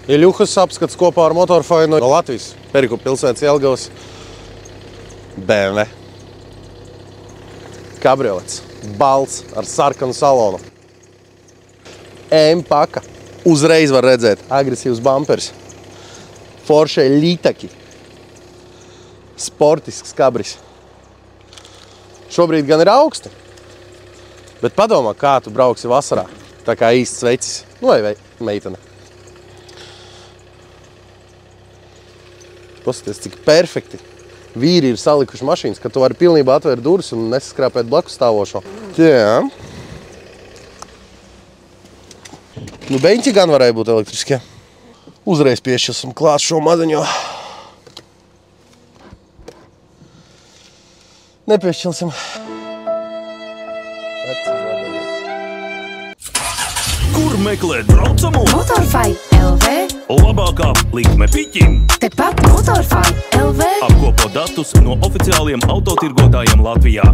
Iļuhas apskats kopā ar motorfainu no Latvijas, Perikupu pilsētas Jelgavas. BMW. Kabriolets. Balts ar sarkanu salonu. M-paka. Uzreiz var redzēt agresīvs bumpers. Porsche Lītaki. Sportisks kabris. Šobrīd gan ir augsti, bet padomā, kā tu brauksi vasarā. Tā kā īsts vecis, vai meitene. Paskaties, cik perfekti. Vīri ir salikuši mašīnas, ka tu vari pilnībā atvērt durvis un nesaskrāpēt blakus stāvošo. Jā. Nu, beņķi gan varēja būt elektriskie. Uzreiz piešķilsim klāt šo maziņo. Nepiešķilsim. Kur meklēt braucamo? Motorfai LV. Labākā likme piķim. Tepat Motorfai LV. Apkopo datus no oficiāliem autotirgotājiem Latvijā.